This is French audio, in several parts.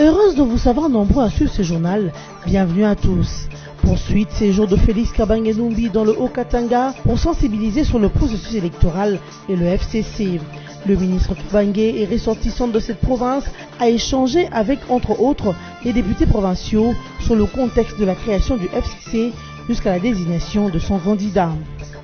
Heureuse de vous savoir nombreux à suivre ce journal. Bienvenue à tous. Poursuite, séjour de Félix Kabange Numbi dans le Haut-Katanga pour sensibiliser sur le processus électoral et le FCC. Le ministre Kabange et ressortissant de cette province a échangé avec, entre autres, les députés provinciaux sur le contexte de la création du FCC jusqu'à la désignation de son candidat.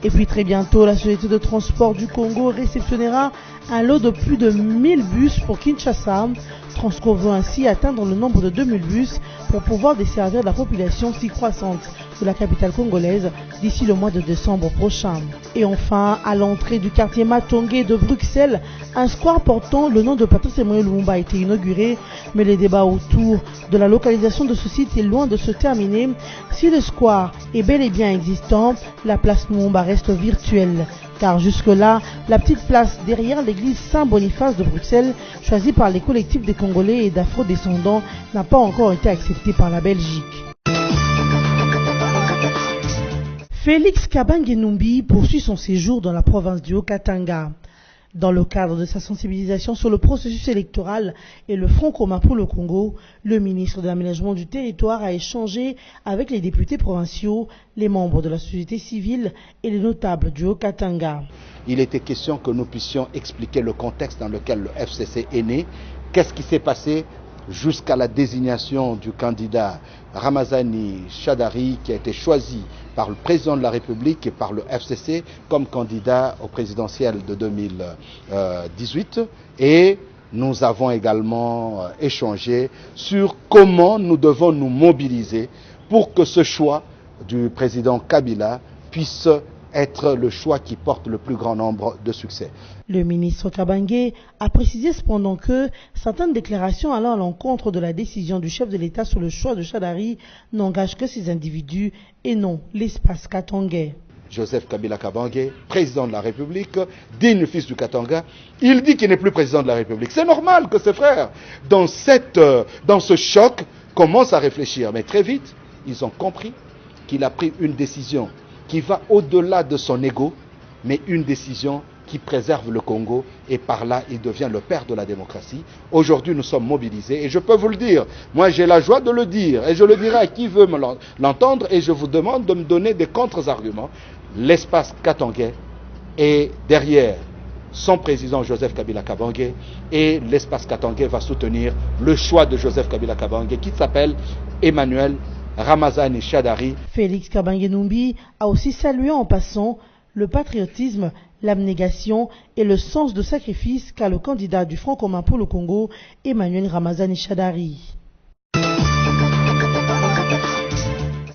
Et puis très bientôt, la Société de transport du Congo réceptionnera un lot de plus de 1000 bus pour Kinshasa. Transco veut ainsi atteindre le nombre de 2000 bus pour pouvoir desservir la population si croissante de la capitale congolaise d'ici le mois de décembre prochain. Et enfin, à l'entrée du quartier Matongé de Bruxelles, un square portant le nom de Patrice Emery Lumumba a été inauguré, mais les débats autour de la localisation de ce site est loin de se terminer. Si le square est bel et bien existant, la place Lumumba reste virtuelle. Car jusque-là, la petite place derrière l'église Saint-Boniface de Bruxelles, choisie par les collectifs des Congolais et d'Afro-descendants, n'a pas encore été acceptée par la Belgique. Félix Kabange Numbi poursuit son séjour dans la province du Haut-Katanga. Dans le cadre de sa sensibilisation sur le processus électoral et le Front commun pour le Congo, le ministre de l'Aménagement du territoire a échangé avec les députés provinciaux, les membres de la société civile et les notables du Haut-Katanga. Il était question que nous puissions expliquer le contexte dans lequel le FCC est né, qu'est-ce qui s'est passé jusqu'à la désignation du candidat Ramazani Shadari qui a été choisi par le président de la République et par le FCC comme candidat au présidentiel de 2018. Et nous avons également échangé sur comment nous devons nous mobiliser pour que ce choix du président Kabila puisse être le choix qui porte le plus grand nombre de succès. Le ministre Kabange a précisé cependant que certaines déclarations allant à l'encontre de la décision du chef de l'État sur le choix de Shadari n'engagent que ces individus et non l'espace katangais. Joseph Kabila Kabange, président de la République, digne fils du Katanga, il dit qu'il n'est plus président de la République. C'est normal que ses frères, dans ce choc, commencent à réfléchir. Mais très vite, ils ont compris qu'il a pris une décision qui va au-delà de son ego, mais une décision qui préserve le Congo et par là il devient le père de la démocratie. Aujourd'hui nous sommes mobilisés et je peux vous le dire, moi j'ai la joie de le dire et je le dirai à qui veut l'entendre et je vous demande de me donner des contre-arguments. L'espace katangais est derrière son président Joseph Kabila Kabange et l'espace katangais va soutenir le choix de Joseph Kabila Kabange qui s'appelle Emmanuel Ramazani Shadari. Félix Kabange Numbi a aussi salué en passant le patriotisme, l'abnégation et le sens de sacrifice qu'a le candidat du Front commun pour le Congo, Emmanuel Ramazani Shadari.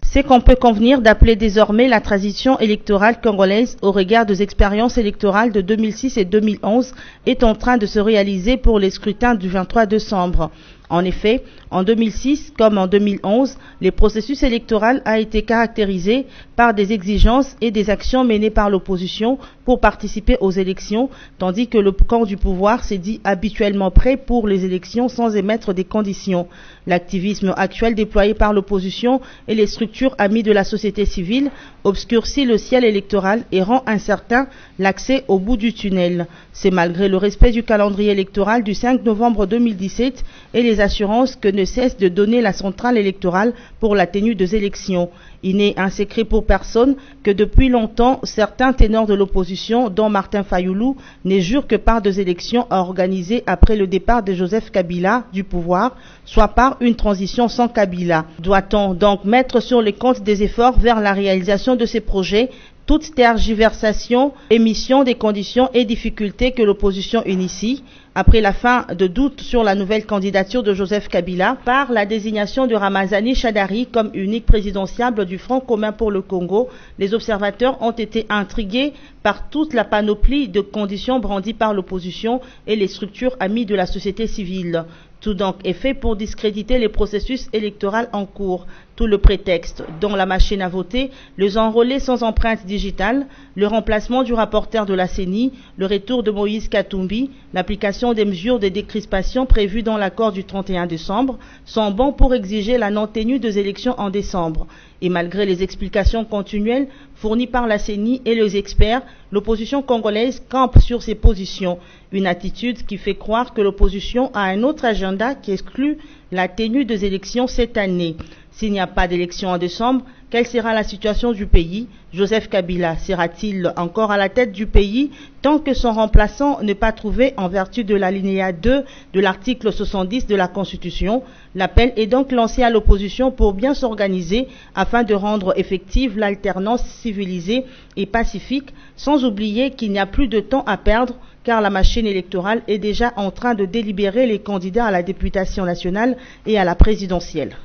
C'est qu'on peut convenir d'appeler désormais la transition électorale congolaise au regard des expériences électorales de 2006 et 2011 est en train de se réaliser pour les scrutins du 23 décembre. En effet, en 2006 comme en 2011, le processus électoral a été caractérisé par des exigences et des actions menées par l'opposition pour participer aux élections, tandis que le camp du pouvoir s'est dit habituellement prêt pour les élections sans émettre des conditions. L'activisme actuel déployé par l'opposition et les structures amies de la société civile obscurcit le ciel électoral et rend incertain l'accès au bout du tunnel. C'est malgré le respect du calendrier électoral du 5 novembre 2017 et les assurances que ne cesse de donner la centrale électorale pour la tenue des élections. Il n'est un secret pour personne que depuis longtemps, certains ténors de l'opposition, dont Martin Fayoulou, ne jurent que par des élections organisées après le départ de Joseph Kabila du pouvoir, soit par une transition sans Kabila. Doit-on donc mettre sur les comptes des efforts vers la réalisation de ces projets toute tergiversation, émission des conditions et difficultés que l'opposition initie, après la fin de doute sur la nouvelle candidature de Joseph Kabila, par la désignation de Ramazani Shadari comme unique présidentiable du Front commun pour le Congo, les observateurs ont été intrigués par toute la panoplie de conditions brandies par l'opposition et les structures amies de la société civile. Tout donc est fait pour discréditer les processus électoraux en cours. Tout le prétexte, dont la machine à voter, les enrôlés sans empreinte digitale, le remplacement du rapporteur de la CENI, le retour de Moïse Katumbi, l'application des mesures de décrispation prévues dans l'accord du 31 décembre, sont bons pour exiger la non-tenue des élections en décembre. Et malgré les explications continuelles, fournis par la CENI et les experts, l'opposition congolaise campe sur ses positions. Une attitude qui fait croire que l'opposition a un autre agenda qui exclut la tenue des élections cette année. S'il n'y a pas d'élection en décembre, quelle sera la situation du pays? Joseph Kabila sera-t-il encore à la tête du pays tant que son remplaçant n'est pas trouvé en vertu de l'alinéa 2 de l'article 70 de la Constitution? L'appel est donc lancé à l'opposition pour bien s'organiser afin de rendre effective l'alternance civilisée et pacifique, sans oublier qu'il n'y a plus de temps à perdre car la machine électorale est déjà en train de délibérer les candidats à la députation nationale et à la présidentielle.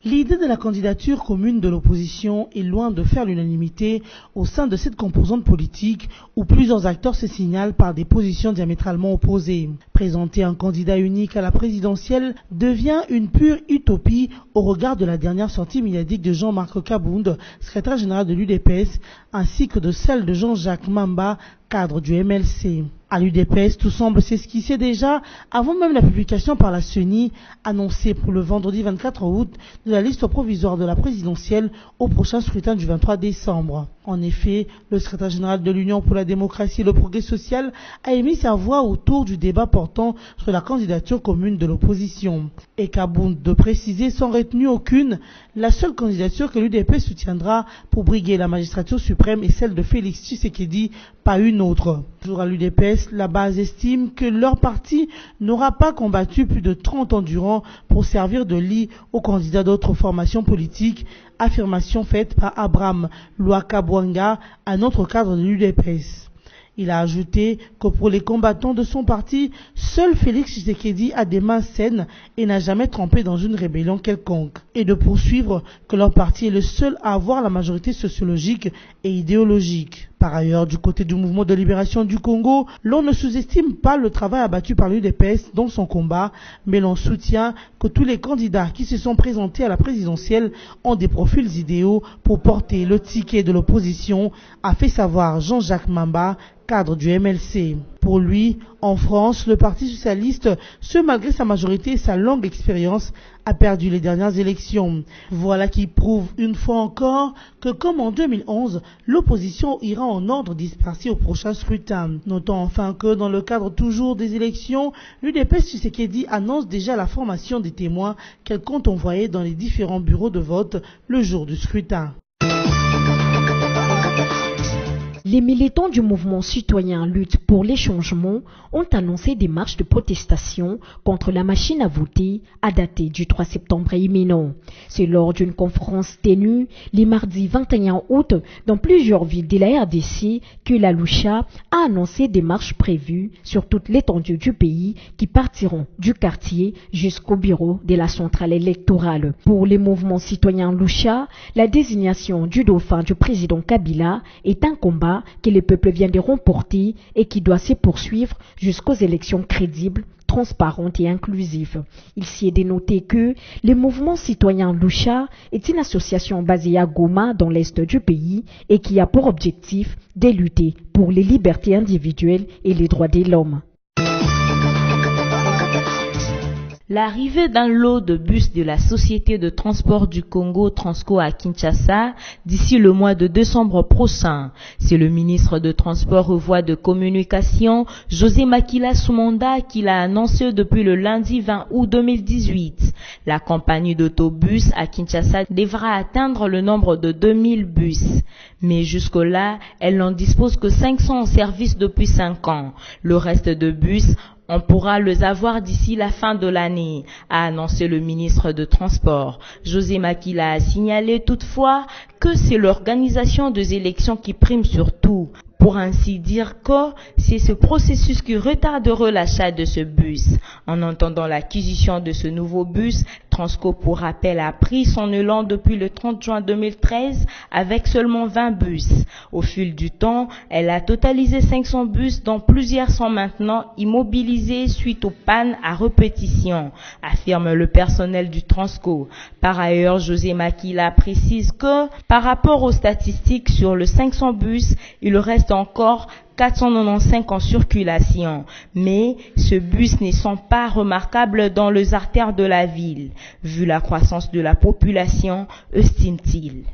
L'idée de la candidature commune de l'opposition est loin de faire l'unanimité au sein de cette composante politique où plusieurs acteurs se signalent par des positions diamétralement opposées. Présenter un candidat unique à la présidentielle devient une pure utopie au regard de la dernière sortie médiatique de Jean-Marc Kabound, secrétaire général de l'UDPS, ainsi que de celle de Jean-Jacques Mamba, cadre du MLC. À l'UDPS, tout semble s'esquisser déjà avant même la publication par la CENI, annoncée pour le vendredi 24 août, de la liste provisoire de la présidentielle au prochain scrutin du 23 décembre. En effet, le secrétaire général de l'Union pour la démocratie et le progrès social a émis sa voix autour du débat portant sur la candidature commune de l'opposition. Et Kabound de préciser sans retenue aucune la seule candidature que l'UDP soutiendra pour briguer la magistrature suprême est celle de Félix Tshisekedi, pas une autre. Toujours à l'UDPS, la base estime que leur parti n'aura pas combattu plus de 30 ans durant pour servir de lit aux candidats d'autres formations politiques, affirmation faite par Abraham Lwakabwanga, un autre cadre de l'UDPS. Il a ajouté que pour les combattants de son parti, seul Félix Tshisekedi a des mains saines et n'a jamais trempé dans une rébellion quelconque. Et de poursuivre que leur parti est le seul à avoir la majorité sociologique et idéologique. Par ailleurs, du côté du mouvement de libération du Congo, l'on ne sous-estime pas le travail abattu par l'UDPS dans son combat, mais l'on soutient que tous les candidats qui se sont présentés à la présidentielle ont des profils idéaux pour porter le ticket de l'opposition, a fait savoir Jean-Jacques Mamba, cadre du MLC. Pour lui, en France, le Parti socialiste, ce malgré sa majorité et sa longue expérience, a perdu les dernières élections. Voilà qui prouve une fois encore que, comme en 2011, l'opposition ira en ordre dispersé au prochain scrutin. Notons enfin que, dans le cadre toujours des élections, l'UDPS Tshisekedi annonce déjà la formation des témoins qu'elle compte envoyer dans les différents bureaux de vote le jour du scrutin. Les militants du mouvement citoyen Lutte pour les changements ont annoncé des marches de protestation contre la machine à voter à dater du 3 septembre imminent. C'est lors d'une conférence tenue les mardis 21 août dans plusieurs villes de la RDC que la Lucha a annoncé des marches prévues sur toute l'étendue du pays qui partiront du quartier jusqu'au bureau de la centrale électorale. Pour les mouvements citoyens Lucha, la désignation du dauphin du président Kabila est un combat que le peuple vient de remporter et qui doit se poursuivre jusqu'aux élections crédibles, transparentes et inclusives. Il s'y est dénoté que le mouvement citoyen Lucha est une association basée à Goma dans l'est du pays et qui a pour objectif de lutter pour les libertés individuelles et les droits de l'homme. L'arrivée d'un lot de bus de la Société de transport du Congo Transco à Kinshasa d'ici le mois de décembre prochain. C'est le ministre de Transport et Voies de Communication, José Makila Soumanda, qui l'a annoncé depuis le lundi 20 août 2018. La compagnie d'autobus à Kinshasa devra atteindre le nombre de 2000 bus. Mais jusque-là, elle n'en dispose que 500 en service depuis 5 ans. Le reste de bus, on pourra les avoir d'ici la fin de l'année, a annoncé le ministre de Transport. José Makila a signalé toutefois que c'est l'organisation des élections qui prime sur tout. Pour ainsi dire que c'est ce processus qui retarderait l'achat de ce bus. En entendant l'acquisition de ce nouveau bus, Transco, pour rappel, a pris son élan depuis le 30 juin 2013 avec seulement 20 bus. Au fil du temps, elle a totalisé 500 bus dont plusieurs sont maintenant immobilisés suite aux pannes à répétition, affirme le personnel du Transco. Par ailleurs, José Makila précise que par rapport aux statistiques sur le 500 bus, il reste encore 495 en circulation. Mais ce bus ne sont pas remarquables dans les artères de la ville, vu la croissance de la population, estime-t-il.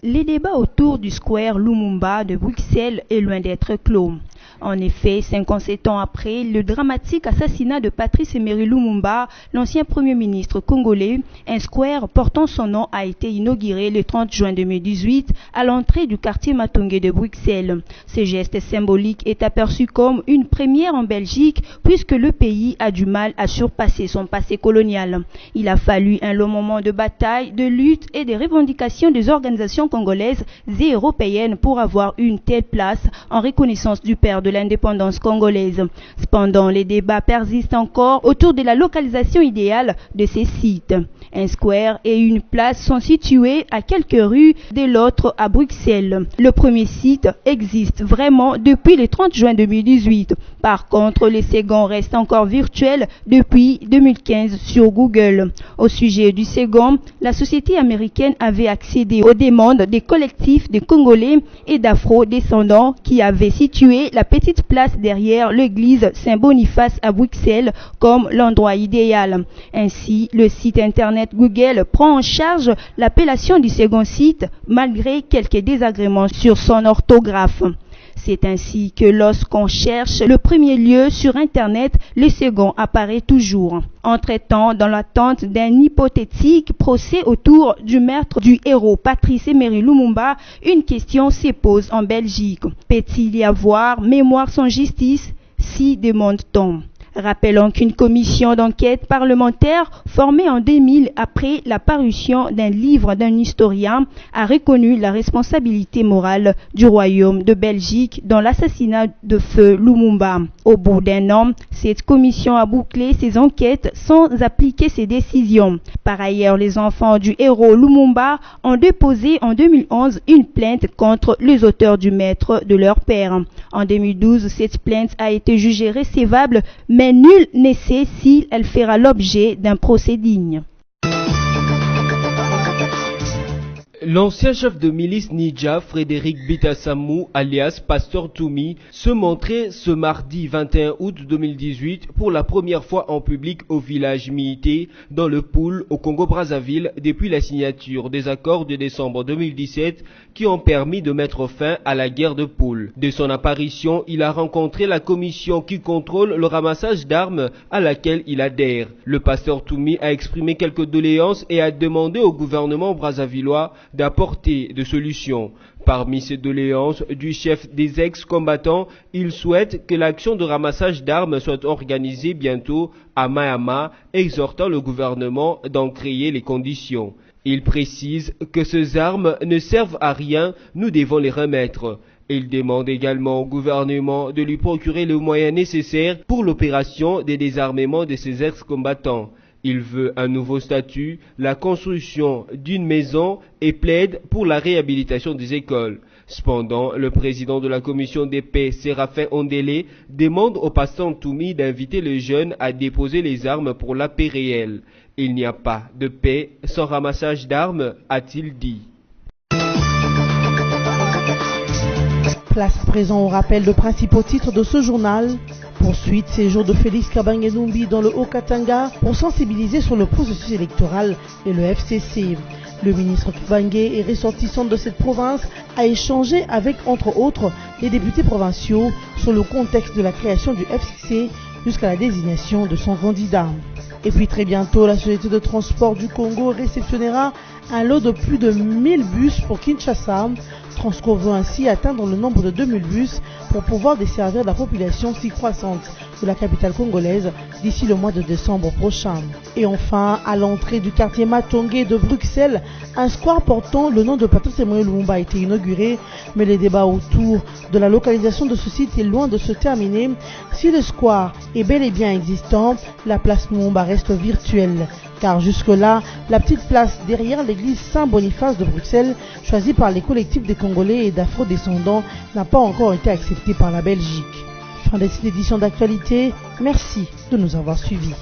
Les débats autour du square Lumumba de Bruxelles est loin d'être clos. En effet, 57 ans après le dramatique assassinat de Patrice Emery Lumumba, l'ancien Premier ministre congolais, un square portant son nom a été inauguré le 30 juin 2018 à l'entrée du quartier Matongé de Bruxelles. Ce geste symbolique est aperçu comme une première en Belgique puisque le pays a du mal à surpasser son passé colonial. Il a fallu un long moment de bataille, de lutte et de revendications des organisations congolaises et européennes pour avoir une telle place en reconnaissance du père de l'indépendance congolaise. Cependant, les débats persistent encore autour de la localisation idéale de ces sites. Un square et une place sont situés à quelques rues de l'autre à Bruxelles. Le premier site existe vraiment depuis le 30 juin 2018. Par contre, les seconds restent encore virtuels depuis 2015 sur Google. Au sujet du second, la société américaine avait accédé aux demandes des collectifs de Congolais et d'Afro-descendants qui avaient situé la petite place derrière l'église Saint-Boniface à Bruxelles comme l'endroit idéal. Ainsi, le site internet Google prend en charge l'appellation du second site malgré quelques désagréments sur son orthographe. C'est ainsi que lorsqu'on cherche le premier lieu sur Internet, le second apparaît toujours. Entre-temps, dans l'attente d'un hypothétique procès autour du meurtre du héros Patrice Emery Lumumba, une question se pose en Belgique. Peut-il y avoir mémoire sans justice? Si demande-t-on. Rappelons qu'une commission d'enquête parlementaire formée en 2000 après la parution d'un livre d'un historien a reconnu la responsabilité morale du royaume de Belgique dans l'assassinat de feu Lumumba. Au bout d'un an, cette commission a bouclé ses enquêtes sans appliquer ses décisions. Par ailleurs, les enfants du héros Lumumba ont déposé en 2011 une plainte contre les auteurs du meurtre de leur père. En 2012, cette plainte a été jugée recevable, mais nul ne sait si elle fera l'objet d'un procès digne. L'ancien chef de milice Nidja, Frédéric Bitassamou, alias Pasteur Toumi, se montrait ce mardi 21 août 2018 pour la première fois en public au village Miité, dans le Poul, au Congo-Brazzaville, depuis la signature des accords de décembre 2017 qui ont permis de mettre fin à la guerre de Poul. De son apparition, il a rencontré la commission qui contrôle le ramassage d'armes à laquelle il adhère. Le Pasteur Toumi a exprimé quelques doléances et a demandé au gouvernement brazzavillois d'apporter des solutions. Parmi ces doléances du chef des ex-combattants, il souhaite que l'action de ramassage d'armes soit organisée bientôt à Mahama, exhortant le gouvernement d'en créer les conditions. Il précise que ces armes ne servent à rien, nous devons les remettre. Il demande également au gouvernement de lui procurer les moyens nécessaires pour l'opération de désarmement de ses ex-combattants. Il veut un nouveau statut, la construction d'une maison et plaide pour la réhabilitation des écoles. Cependant, le président de la commission des paix, Séraphin Ondélé, demande au pasteur Toumi d'inviter les jeunes à déposer les armes pour la paix réelle. Il n'y a pas de paix sans ramassage d'armes, a-t-il dit. Place présent au rappel de principaux titres de ce journal. Poursuite, séjour de Félix Kabange-Numbi dans le Haut-Katanga pour sensibiliser sur le processus électoral et le FCC. Le ministre Kabange et ressortissant de cette province a échangé avec, entre autres, les députés provinciaux sur le contexte de la création du FCC jusqu'à la désignation de son candidat. Et puis très bientôt, la Société de transport du Congo réceptionnera un lot de plus de 1000 bus pour Kinshasa. Transco veut ainsi atteindre le nombre de 2000 bus pour pouvoir desservir la population si croissante de la capitale congolaise d'ici le mois de décembre prochain. Et enfin, à l'entrée du quartier Matongé de Bruxelles, un square portant le nom de Patrice Emery Lumumba a été inauguré, mais les débats autour de la localisation de ce site est loin de se terminer. Si le square est bel et bien existant, la place Lumumba reste virtuelle. Car jusque-là, la petite place derrière l'église Saint-Boniface de Bruxelles, choisie par les collectifs des Congolais et d'Afro-descendants, n'a pas encore été acceptée par la Belgique. Fin de cette édition d'actualité, merci de nous avoir suivis.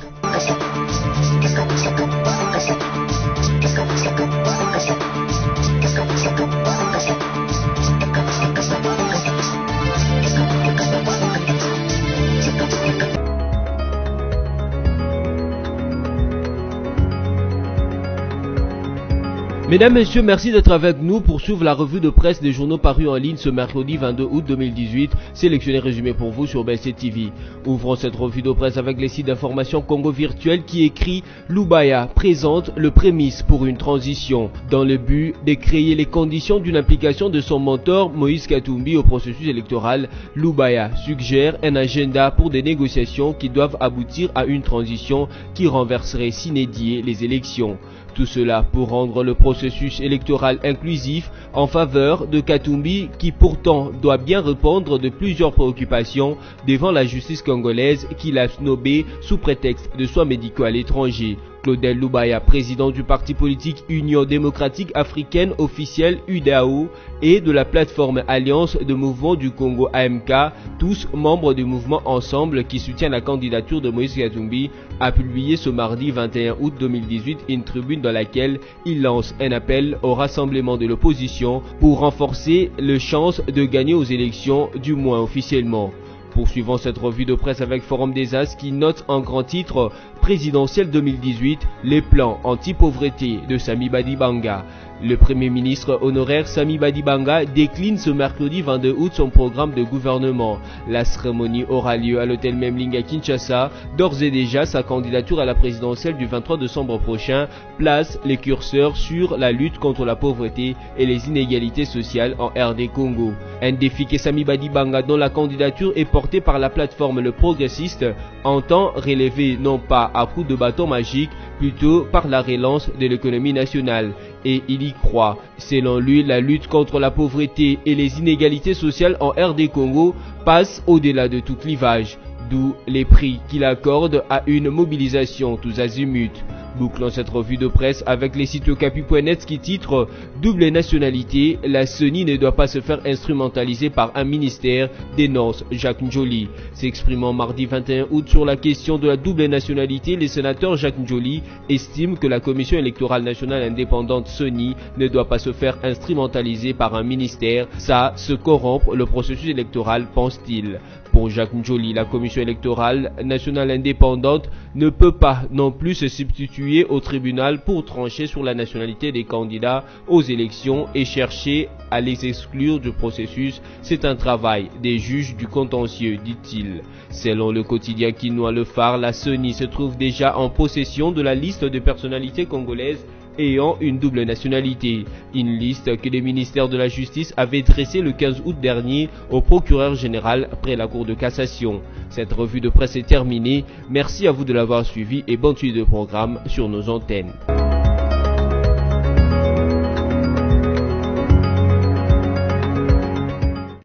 Mesdames, Messieurs, merci d'être avec nous pour suivre la revue de presse des journaux parus en ligne ce mercredi 22 août 2018, sélectionné et résumé pour vous sur BLC TV. Ouvrons cette revue de presse avec les sites d'information Congo Virtuel qui écrit « Lubaya présente le prémisse pour une transition » dans le but de créer les conditions d'une implication de son mentor Moïse Katumbi au processus électoral. Lubaya suggère un agenda pour des négociations qui doivent aboutir à une transition qui renverserait sine die les élections. Tout cela pour rendre le processus électoral inclusif en faveur de Katumbi qui pourtant doit bien répondre de plusieurs préoccupations devant la justice congolaise qui l'a snobé sous prétexte de soins médicaux à l'étranger. Claudel Lubaya, président du parti politique Union démocratique africaine officielle UDAO et de la plateforme Alliance de mouvements du Congo AMK, tous membres du mouvement Ensemble qui soutient la candidature de Moïse Katumbi, a publié ce mardi 21 août 2018 une tribune dans laquelle il lance un appel au rassemblement de l'opposition pour renforcer les chances de gagner aux élections, du moins officiellement. Poursuivons cette revue de presse avec Forum des As qui note en grand titre présidentiel 2018 les plans anti-pauvreté de Sami Badibanga. Le Premier ministre honoraire Sami Badibanga décline ce mercredi 22 août son programme de gouvernement. La cérémonie aura lieu à l'hôtel Memling à Kinshasa. D'ores et déjà, sa candidature à la présidentielle du 23 décembre prochain place les curseurs sur la lutte contre la pauvreté et les inégalités sociales en RD Congo. Un défi que Sami Badibanga, dont la candidature est portée par la plateforme Le Progressiste, entend relever non pas à coups de bâton magique, plutôt par la relance de l'économie nationale. Et il y croit. Selon lui, la lutte contre la pauvreté et les inégalités sociales en RD Congo passe au-delà de tout clivage, d'où les prix qu'il accorde à une mobilisation tous azimuts. Bouclons cette revue de presse avec les sites Okapi.net qui titrent « Double nationalité, la CENI ne doit pas se faire instrumentaliser par un ministère », dénonce Jacques Njoli. S'exprimant mardi 21 août sur la question de la double nationalité, le sénateur Jacques Njoli estime que la Commission électorale nationale indépendante CENI ne doit pas se faire instrumentaliser par un ministère. Ça se corrompre le processus électoral, pense-t-il. Pour Jacques Njoli, la Commission électorale nationale indépendante ne peut pas non plus se substituer au tribunal pour trancher sur la nationalité des candidats aux élections et chercher à les exclure du processus. C'est un travail des juges du contentieux, dit-il. Selon le quotidien quinois Le Phare, la CENI se trouve déjà en possession de la liste de personnalités congolaises ayant une double nationalité, une liste que le ministère de la Justice avait dressée le 15 août dernier au procureur général près la Cour de cassation. Cette revue de presse est terminée. Merci à vous de l'avoir suivi et bonne suite de programme sur nos antennes.